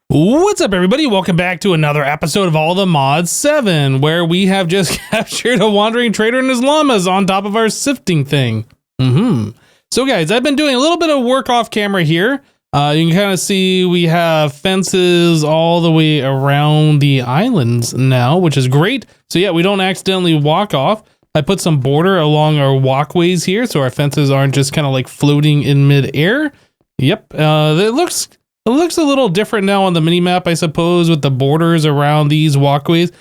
What's up, everybody? Welcome back to another episode of All the Mods 7, where we have just captured a wandering trader and his llamas on top of our sifting thing. So guys, I've been doing a little bit of work off camera here. You can kind of see we have fences all the way around the islands now, which is great. So yeah, we don't accidentally walk off. I put some border along our walkways here so our fences aren't just kind of like floating in midair. Yep, it looks a little different now on the mini-map, I suppose, with the borders around these walkways.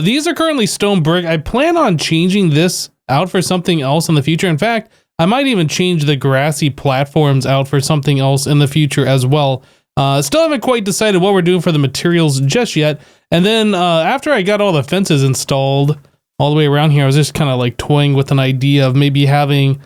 These are currently stone brick. I plan on changing this out for something else in the future. In fact, I might even change the grassy platforms out for something else in the future as well. Still haven't quite decided what we're doing for the materials just yet. And then after I got all the fences installed all the way around here, I was just kind of like toying with an idea of maybe having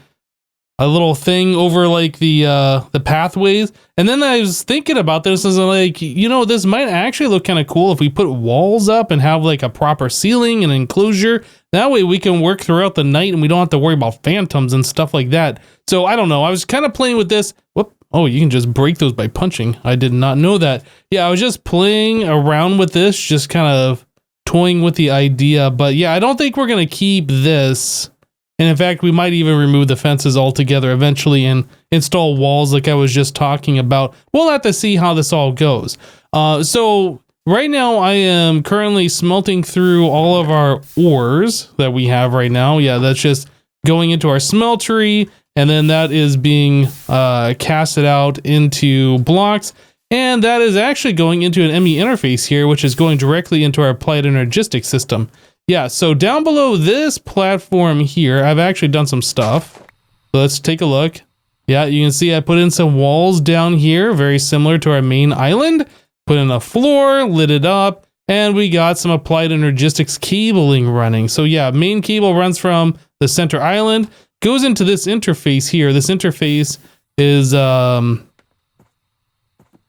a little thing over like the pathways. And then I was thinking about this as like, you know, this might actually look kind of cool if we put walls up and have like a proper ceiling and enclosure. That way we can work throughout the night and we don't have to worry about phantoms and stuff like that. So I don't know. I was kind of playing with this. Whoop. Oh, you can just break those by punching. I did not know that. Yeah, I was just playing around with this, just kind of toying with the idea. But yeah, I don't think we're going to keep this. And in fact, we might even remove the fences altogether eventually and install walls like I was just talking about. We'll have to see how this all goes. So right now I am currently smelting through all of our ores that we have right now. Yeah, that's just going into our smeltery, and then that is being casted out into blocks. And that is actually going into an ME interface here, which is going directly into our applied energistic system. Yeah, so down below this platform here, I've actually done some stuff. So let's take a look. Yeah, you can see I put in some walls down here, very similar to our main island. Put in a floor, lit it up, and we got some applied energistics cabling running. So yeah, main cable runs from the center island, goes into this interface here. This interface is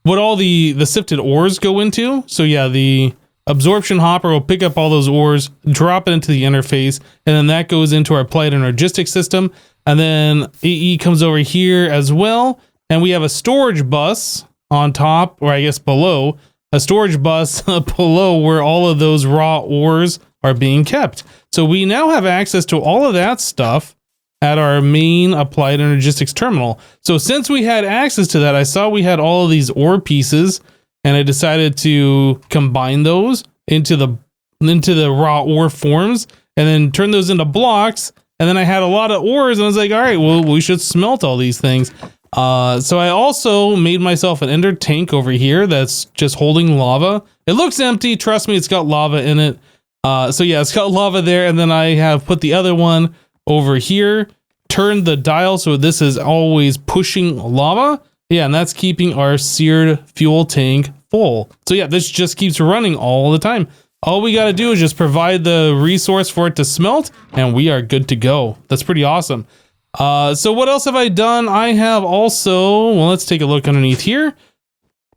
what all the sifted ores go into. So yeah, the absorption hopper will pick up all those ores, drop it into the interface, and then that goes into our applied energistic system. And then AE comes over here as well. And we have a storage bus on top, or I guess below, a storage bus below where all of those raw ores are being kept. So we now have access to all of that stuff at our main applied energistics terminal. So since we had access to that, I saw we had all of these ore pieces, and I decided to combine those into the raw ore forms and then turn those into blocks. And then I had a lot of ores and I was like, all right, well, we should smelt all these things. So I also made myself an ender tank over here that's just holding lava. It looks empty. Trust me, it's got lava in it. So yeah, it's got lava there. And then I have put the other one over here, turned the dial so this is always pushing lava. Yeah, and that's keeping our seared fuel tank full. So yeah, this just keeps running all the time. All we got to do is just provide the resource for it to smelt, and we are good to go. That's pretty awesome. So what else have I done? I have also, well, let's take a look underneath here.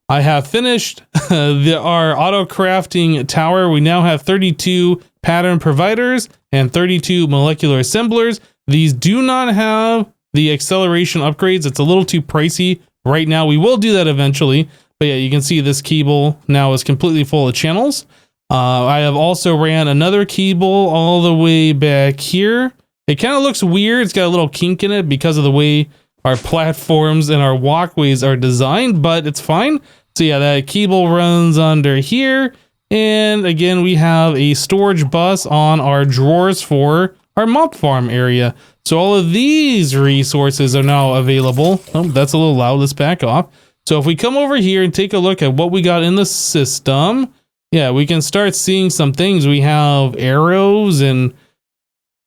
I have finished our auto crafting tower. We now have 32 pattern providers and 32 molecular assemblers. These do not have the acceleration upgrades. It's a little too pricey right now. We will do that eventually. But yeah, you can see this cable now is completely full of channels. I have also ran another cable all the way back here. It kind of looks weird. It's got a little kink in it because of the way our platforms and our walkways are designed, but it's fine. So yeah, that cable runs under here. And again, we have a storage bus on our drawers for our mob farm area. So all of these resources are now available. Oh, that's a little loud. Let's back off. So if we come over here and take a look at what we got in the system, yeah, we can start seeing some things. We have arrows and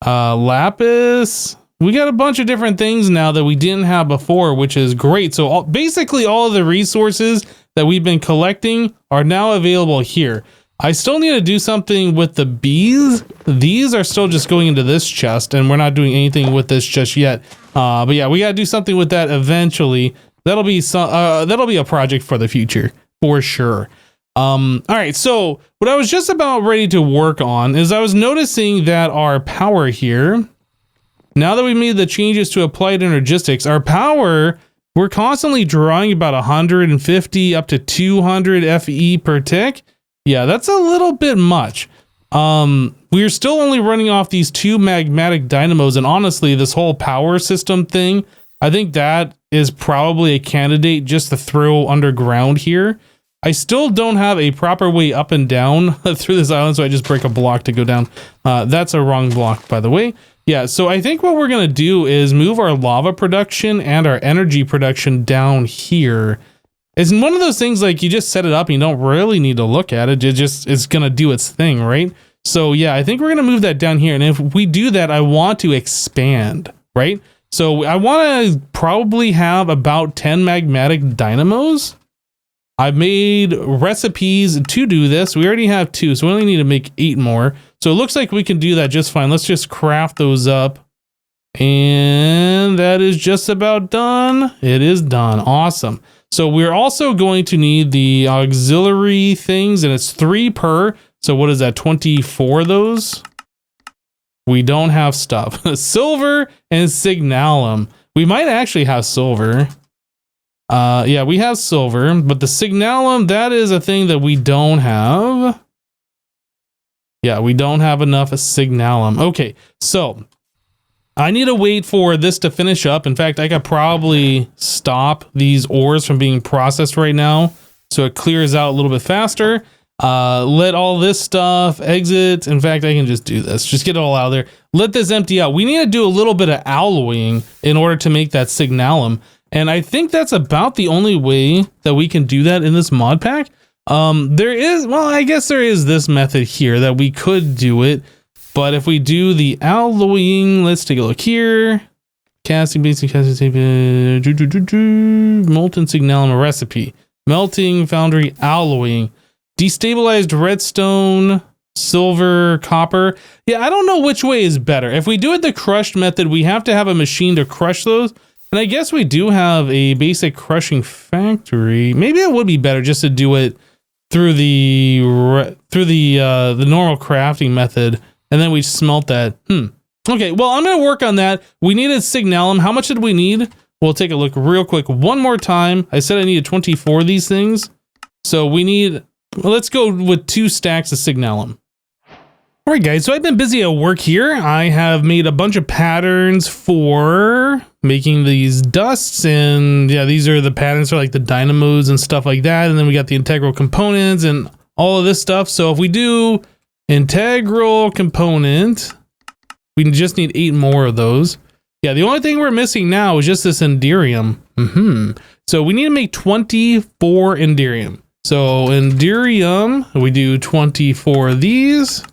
lapis. We got a bunch of different things now that we didn't have before, which is great. So basically all of the resources that we've been collecting are now available here. I still need to do something with the bees. These are still just going into this chest, and we're not doing anything with this just yet. But yeah, we got to do something with that eventually. That'll be a project for the future for sure. All right, so what I was just about ready to work on is I was noticing that our power here, now that we made the changes to applied energistics, our power we're constantly drawing about 150 up to 200 FE per tick. Yeah, that's a little bit much. We're still only running off these 2 magmatic dynamos, and honestly, this whole power system thing, I think that is probably a candidate just to throw underground here. I still don't have a proper way up and down through this island, so I just break a block to go down. That's a wrong block, by the way. Yeah, so I think what we're going to do is move our lava production and our energy production down here. It's one of those things like you just set it up and you don't really need to look at it. It's going to do its thing, right? So yeah, I think we're going to move that down here. And if we do that, I want to expand, right? So I want to probably have about 10 magmatic dynamos. I've made recipes to do this. We already have 2, so we only need to make 8 more. So it looks like we can do that just fine. Let's just craft those up. And that is just about done. It is done. Awesome. So we're also going to need the auxiliary things, and it's 3 per. So what is that? 24 of those? We don't have stuff. Silver and signalum. We might actually have silver. Yeah, we have silver, but the signalum, that is a thing that we don't have. Yeah, we don't have enough signalum. Okay, so I need to wait for this to finish up. In fact, I could probably stop these ores from being processed right now, so it clears out a little bit faster. Let all this stuff exit. In fact, I can just do this. Just get it all out there. Let this empty out. We need to do a little bit of alloying in order to make that signalum. And I think that's about the only way that we can do that in this mod pack. I guess there is this method here that we could do it. But if we do the alloying, let's take a look here. Casting, basic casting, molten signalum recipe. Melting, foundry, alloying. Destabilized redstone, silver, copper. Yeah, I don't know which way is better. If we do it the crushed method, we have to have a machine to crush those. And I guess we do have a basic crushing factory. Maybe it would be better just to do it through the normal crafting method, and then we smelt that. Okay, well, I'm gonna work on that. We needed signalum. How much did we need? We'll take a look real quick one more time. I said I needed 24 of these things, so we need. Well, let's go with 2 stacks of signalum. All right, guys, so I've been busy at work here. I have made a bunch of patterns for making these dusts, and yeah, these are the patterns for like the dynamos and stuff like that. And then we got the integral components and all of this stuff. So if we do integral component, we just need 8 more of those. Yeah, the only thing we're missing now is just this enderium. So we need to make 24 enderium. So enderium, we do 24 of these.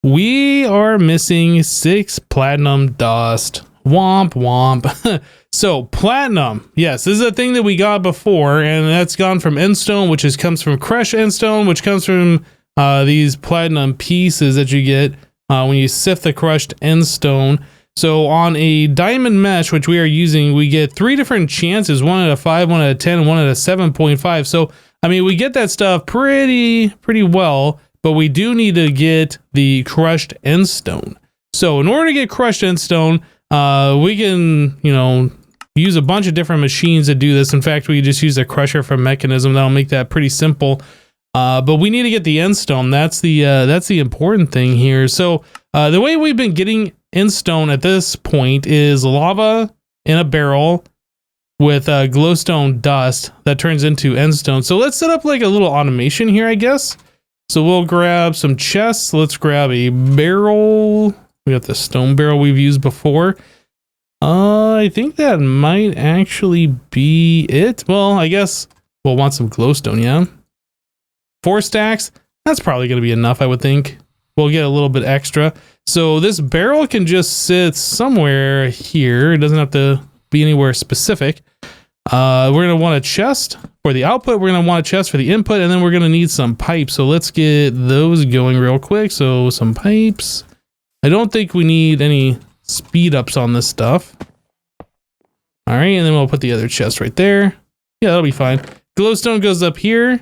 We are missing 6 platinum dust. Womp womp. So platinum, yes, this is a thing that we got before, and that's gone from endstone, which comes from crushed endstone, which comes from these platinum pieces that you get when you sift the crushed endstone. So on a diamond mesh, which we are using, we get 3 different chances, 1 out of 5, 1 out of 10, 1 out of 7.5. So I mean, we get that stuff pretty well. But we do need to get the crushed endstone. So in order to get crushed endstone, we can, use a bunch of different machines to do this. In fact, we just use a crusher from mechanism. That'll make that pretty simple. But we need to get the endstone. That's the important thing here. So the way we've been getting endstone at this point is lava in a barrel with glowstone dust that turns into endstone. So let's set up like a little automation here, I guess. So we'll grab some chests. Let's grab a barrel. We got the stone barrel we've used before. I think that might actually be it. Well, I guess we'll want some glowstone, yeah? 4 stacks. That's probably going to be enough, I would think. We'll get a little bit extra. So this barrel can just sit somewhere here. It doesn't have to be anywhere specific. We're going to want a chest for the output. We're going to want a chest for the input, and then we're going to need some pipes. So let's get those going real quick. So some pipes. I don't think we need any speed ups on this stuff. All right, and then we'll put the other chest right there. Yeah, that'll be fine. Glowstone goes up here,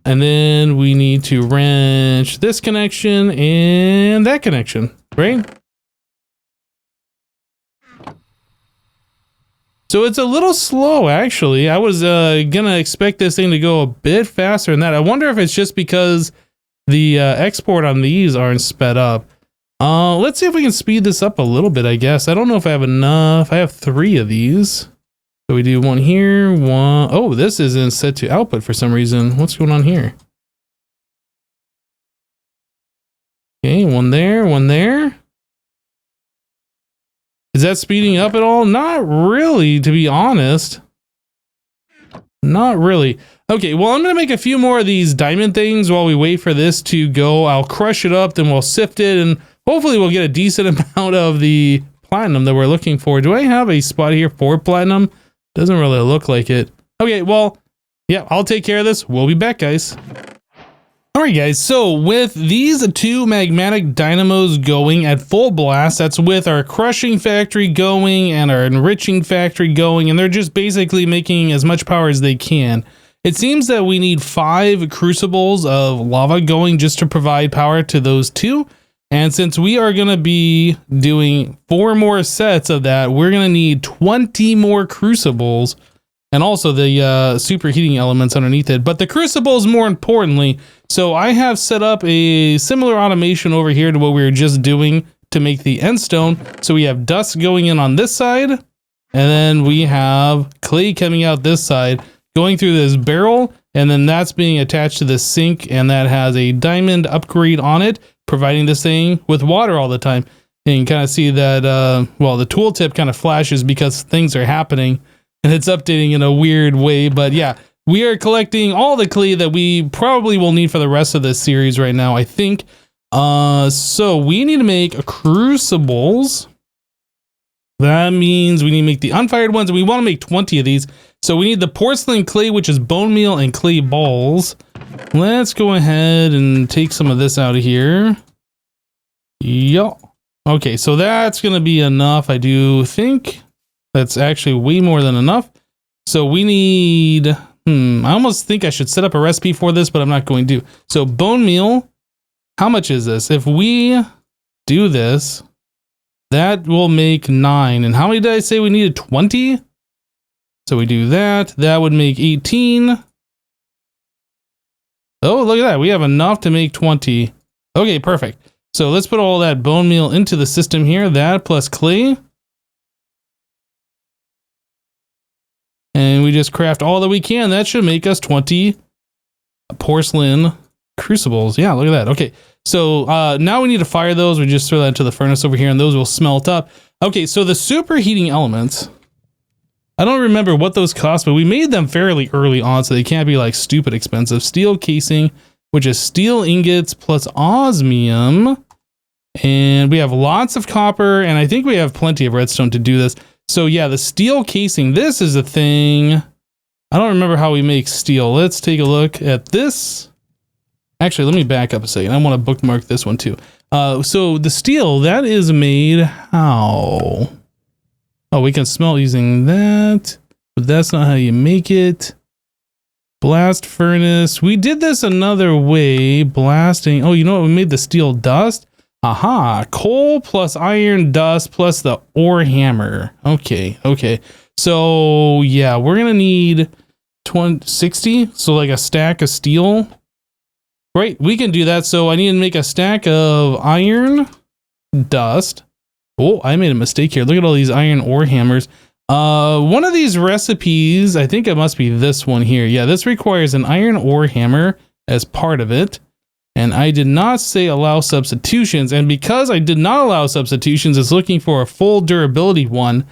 and then we need to wrench this connection and that connection, right? So it's a little slow, actually. I was gonna expect this thing to go a bit faster than that. I wonder if it's just because the export on these aren't sped up. Let's see if we can speed this up a little bit, I guess. I don't know if I have enough. I have 3 of these. So we do one here, one. Oh, this isn't set to output for some reason. What's going on here? Okay, one there, one there. Is that speeding up at all? Not really, to be honest. Not really. Okay, well, I'm going to make a few more of these diamond things while we wait for this to go. I'll crush it up, then we'll sift it, and hopefully we'll get a decent amount of the platinum that we're looking for. Do I have a spot here for platinum? Doesn't really look like it. Okay, well, yeah, I'll take care of this. We'll be back, guys. All right, guys, so with these 2 magmatic dynamos going at full blast, that's with our crushing factory going and our enriching factory going, and they're just basically making as much power as they can. It seems that we need 5 crucibles of lava going just to provide power to those 2. And since we are going to be doing 4 more sets of that, we're going to need 20 more crucibles and also the superheating elements underneath it. But the crucibles more importantly. So I have set up a similar automation over here to what we were just doing to make the end stone. So we have dust going in on this side, and then we have clay coming out this side, going through this barrel, and then that's being attached to the sink, and that has a diamond upgrade on it, providing this thing with water all the time. And you can kind of see that, well, the tooltip kind of flashes because things are happening and it's updating in a weird way. But yeah, we are collecting all the clay that we probably will need for the rest of this series right now, I think. So we need to make crucibles. That means we need to make the unfired ones, and we want to make 20 of these. So we need the porcelain clay, which is bone meal and clay balls. Let's go ahead and take some of this out of here. Yup. Okay, so that's going to be enough, I do think. That's actually way more than enough. So we need... I almost think I should set up a recipe for this, but I'm not going to. So bone meal, how much is this? If we do this, that will make 9. And how many did I say we needed? 20? So we do that. That would make 18. Oh, look at that. We have enough to make 20. Okay, perfect. So let's put all that bone meal into the system here. That plus clay. And we just craft all that we can. That should make us 20 porcelain crucibles. Yeah, look at that. Okay, so now we need to fire those. We just throw that into the furnace over here, and those will smelt up. Okay, so the superheating elements, I don't remember what those cost, but we made them fairly early on, so they can't be like stupid expensive. Steel casing, which is steel ingots plus osmium. And we have lots of copper, and I think we have plenty of redstone to do this. So yeah, the steel casing, this is a thing. I don't remember how we make steel. Let's take a look at this. Actually, let me back up a second. I want to bookmark this one too. So the steel, that is made how? Oh, we can smelt using that, but that's not how you make it. Blast furnace. We did this another way. Blasting. Oh, you know what? We made the steel dust. Aha. Coal plus iron dust plus the ore hammer. Okay. Okay. So yeah, we're going to need 60. So like a stack of steel. Right. We can do that. So I need to make a stack of iron dust. Oh, I made a mistake here. Look at all these iron ore hammers. One of these recipes, I think it must be this one here. Yeah, this requires an iron ore hammer as part of it. And I did not say allow substitutions. And because I did not allow substitutions, it's looking for a full durability one.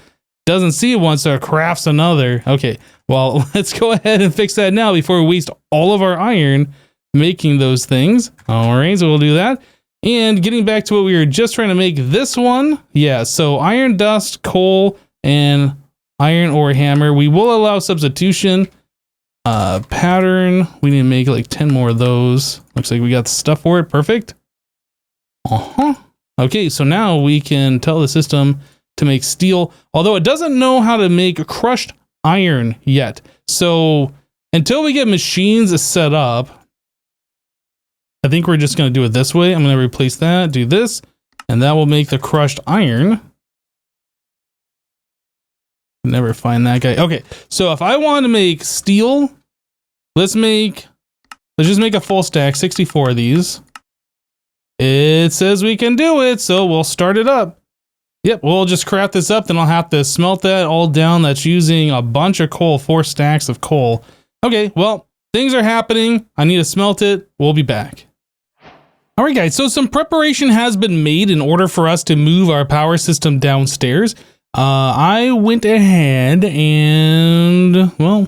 Doesn't see one, so it crafts another. Okay, well, let's go ahead and fix that now before we waste all of our iron making those things. All right, so we'll do that. And getting back to what we were just trying to make this one. Yeah, so iron dust, coal, and iron ore hammer. We will allow substitution. Pattern. We need to make like 10 more of those. Looks like we got the stuff for it. Perfect. Okay, so now we can tell the system to make steel, although it doesn't know how to make crushed iron yet. So until we get machines set up, I think we're just going to do it this way. I'm going to replace that, do this, and that will make the crushed iron. Can never find that guy. Okay, so if I want to make steel, let's just make a full stack, 64 of these. It says we can do it, so we'll start it up. Yep, we'll just craft this up, then I'll have to smelt that all down. That's using a bunch of coal, 4 stacks of coal. Okay, well, things are happening. I need to smelt it. We'll be back. All right, guys, so some preparation has been made in order for us to move our power system downstairs. I went ahead and, well,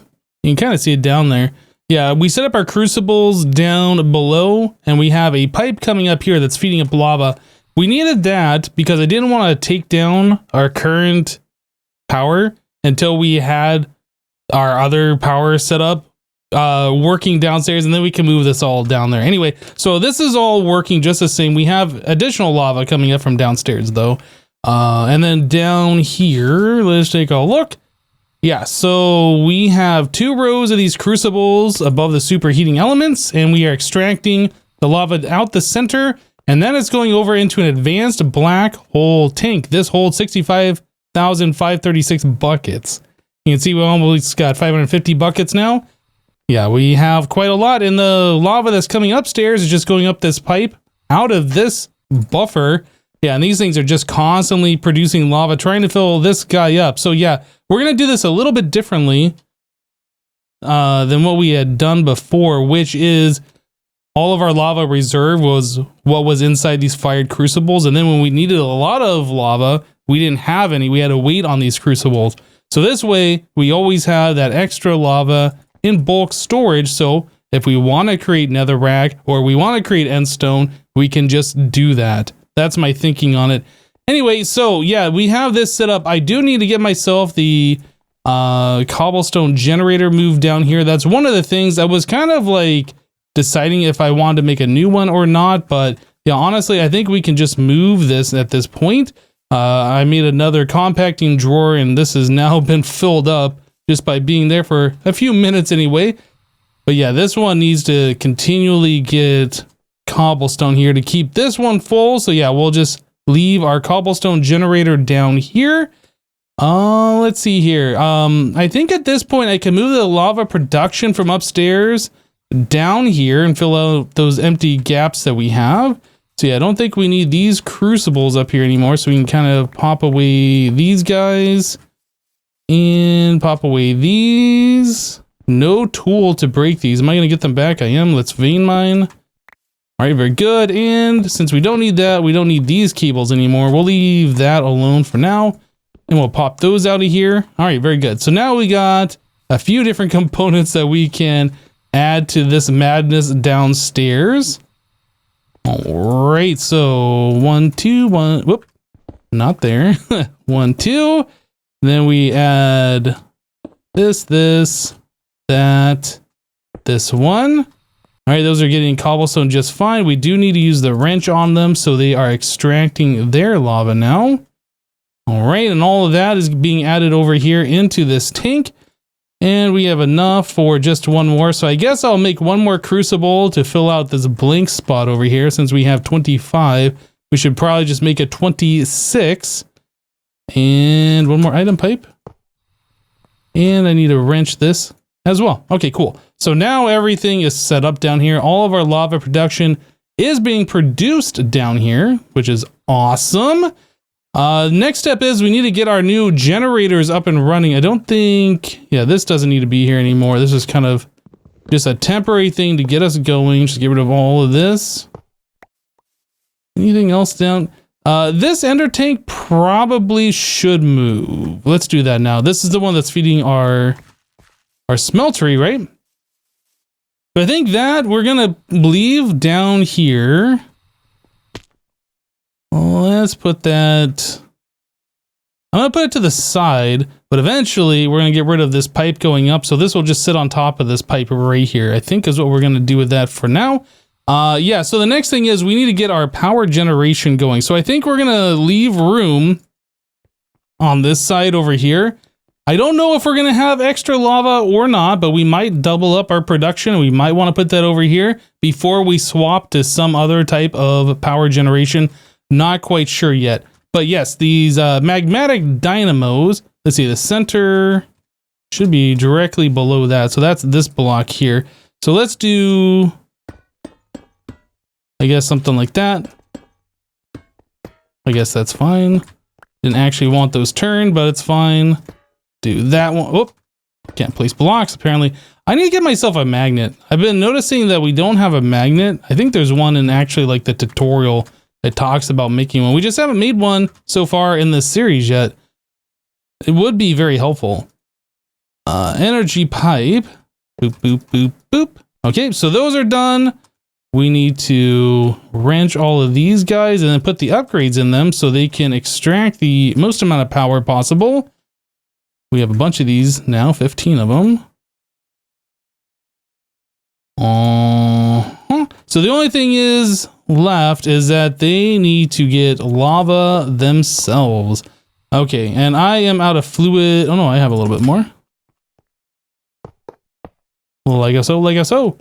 you can kind of see it down there. Yeah, we set up our crucibles down below, and we have a pipe coming up here that's feeding up lava. We needed that because I didn't want to take down our current power until we had our other power set up working downstairs, and then we can move this all down there. Anyway, so this is all working just the same. We have additional lava coming up from downstairs, though. And then down here, let's take a look. Yeah, so we have 2 rows of these crucibles above the superheating elements, and we are extracting the lava out the center, and then it's going over into an advanced black hole tank. This holds 65,536 buckets. You can see we almost got 550 buckets now. Yeah, we have quite a lot, and the lava that's coming upstairs is just going up this pipe out of this buffer. Yeah, and these things are just constantly producing lava, trying to fill this guy up. So yeah, we're going to do this a little bit differently than what we had done before, which is all of our lava reserve was what was inside these fired crucibles. And then when we needed a lot of lava, we didn't have any. We had to wait on these crucibles. So this way, we always have that extra lava in bulk storage. So if we want to create netherrack or we want to create endstone, we can just do that. That's my thinking on it. Anyway, so yeah, we have this set up. I do need to get myself the cobblestone generator moved down here. That's one of the things I was kind of like deciding if I wanted to make a new one or not. But yeah, honestly, I think we can just move this at this point. I made another compacting drawer, and this has now been filled up just by being there for a few minutes anyway. But yeah, this one needs to continually get cobblestone here to keep this one full. So yeah, we'll just leave our cobblestone generator down here. Let's see here. I think at this point I can move the lava production from upstairs down here and fill out those empty gaps that we have. So yeah, I don't think we need these crucibles up here anymore. So we can kind of pop away these guys and pop away these. No tool to break these. Am I going to get them back? I am. Let's vein mine. All right, very good. And since we don't need that, we don't need these cables anymore. We'll leave that alone for now. And we'll pop those out of here. All right, very good. So now we got a few different components that we can add to this madness downstairs. All right, so 1, 2, 1. Whoop, not there. 1, 2. Then we add this, that, this one. All right, those are getting cobblestone just fine. We do need to use the wrench on them, so they are extracting their lava now. All right, and all of that is being added over here into this tank. And we have enough for just one more. So I guess I'll make one more crucible to fill out this blank spot over here. Since we have 25, we should probably just make it 26. And one more item pipe. And I need to wrench this as well. Okay, cool. So now everything is set up down here. All of our lava production is being produced down here, which is awesome. Next step is we need to get our new generators up and running. I don't think, yeah, this doesn't need to be here anymore. This is kind of just a temporary thing to get us going. Just get rid of all of this. Anything else down? This ender tank probably should move. Let's do that now. This is the one that's feeding our smeltery, right? But I think that we're gonna leave down here. Let's put that. I'm gonna put it to the side, but eventually we're gonna get rid of this pipe going up. So this will just sit on top of this pipe right here, I think is what we're gonna do with that for now. Yeah, so the next thing is we need to get our power generation going. So I think we're gonna leave room on this side over here. I don't know if we're gonna have extra lava or not, but we might double up our production. We might wanna put that over here before we swap to some other type of power generation. Not quite sure yet. But yes, these magmatic dynamos let's see, the center should be directly below that. So that's this block here. So let's do, I guess, something like that. I guess that's fine. Didn't actually want those turned, but it's fine. Do that one. Oh, can't place blocks, apparently. I need to get myself a magnet. I've been noticing that we don't have a magnet. I think there's one in actually like the tutorial that talks about making one. We just haven't made one so far in this series yet. It would be very helpful. Energy pipe. Boop, boop, boop, boop. Okay, so those are done. We need to wrench all of these guys and then put the upgrades in them so they can extract the most amount of power possible. We have a bunch of these now, 15 of them. So the only thing is left is that they need to get lava themselves. Okay, and I am out of fluid. Oh no, I have a little bit more. Like so.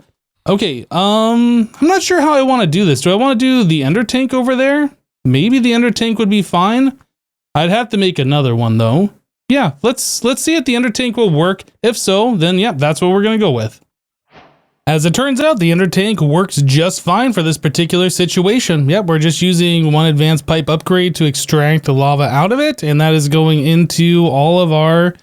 Okay, I'm not sure how I want to do this. Do I want to do the ender tank over there? Maybe the ender tank would be fine. I'd have to make another one though. Yeah, let's see if the ender tank will work. If so, then yeah, that's what we're gonna go with. As it turns out, the ender tank works just fine for this particular situation. Yep, we're just using one advanced pipe upgrade to extract the lava out of it, and that is going into all of our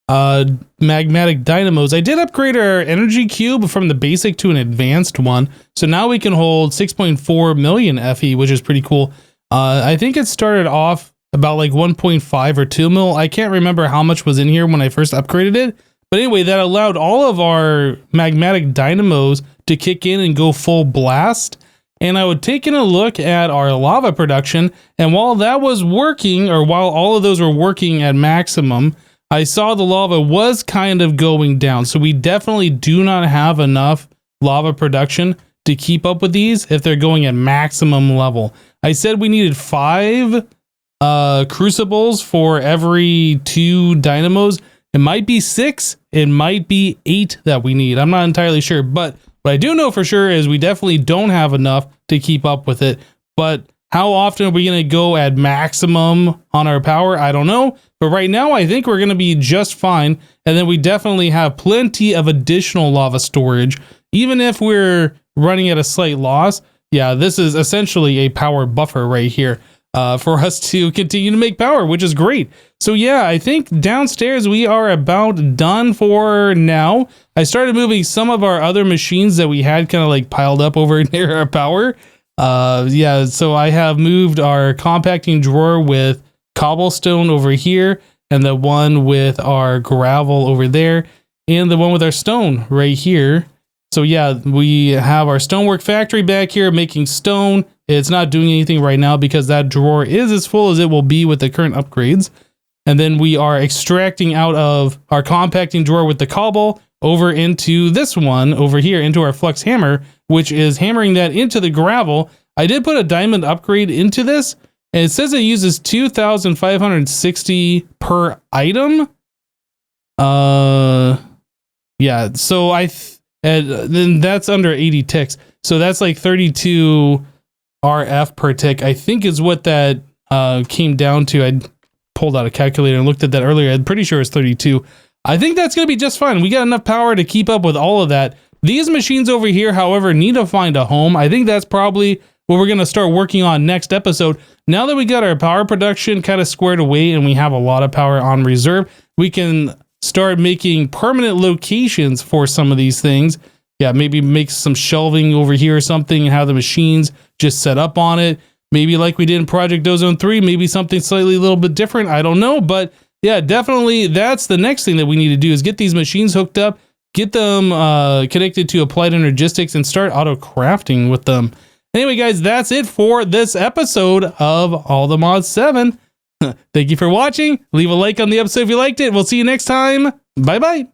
magmatic dynamos. I did upgrade our energy cube from the basic to an advanced one, so now we can hold 6.4 million FE, which is pretty cool. I think it started off about like 1.5 or 2 mil. I can't remember how much was in here when I first upgraded it. But anyway, that allowed all of our magmatic dynamos to kick in and go full blast. And I would take in a look at our lava production. And while that was working, or while all of those were working at maximum, I saw the lava was kind of going down. So we definitely do not have enough lava production to keep up with these if they're going at maximum level. I said we needed 5 crucibles for every 2 dynamos. It might be 6, it might be 8 that we need. I'm not entirely sure, but what I do know for sure is we definitely don't have enough to keep up with it. But how often are we going to go at maximum on our power? I don't know. But right now, I think we're going to be just fine. And then we definitely have plenty of additional lava storage. Even if we're running at a slight loss, yeah, this is essentially a power buffer right here. For us to continue to make power, which is great. So yeah, I think downstairs we are about done for now. I started moving some of our other machines that we had kind of like piled up over near our power. Yeah, so I have moved our compacting drawer with cobblestone over here, and the one with our gravel over there, and the one with our stone right here. So yeah, we have our stonework factory back here making stone. It's not doing anything right now because that drawer is as full as it will be with the current upgrades. And then we are extracting out of our compacting drawer with the cobble over into this one over here into our flux hammer, which is hammering that into the gravel. I did put a diamond upgrade into this, and it says it uses 2,560 per item. Yeah, so then that's under 80 ticks. So that's like 32 RF per tick, I think is what that came down to. I pulled out a calculator and looked at that earlier. I'm pretty sure it's 32. I think that's going to be just fine. We got enough power to keep up with all of that. These machines over here, however, need to find a home. I think that's probably what we're going to start working on next episode. Now that we got our power production kind of squared away and we have a lot of power on reserve, we can start making permanent locations for some of these things. Yeah, maybe make some shelving over here or something and have the machines just set up on it. Maybe like we did in Project Ozone 3, maybe something slightly a little bit different. I don't know, but yeah, definitely that's the next thing that we need to do is get these machines hooked up, get them connected to Applied Energistics, and start auto crafting with them. Anyway, guys, that's it for this episode of All the Mods 7. Thank you for watching. Leave a like on the episode if you liked it. We'll see you next time. Bye-bye.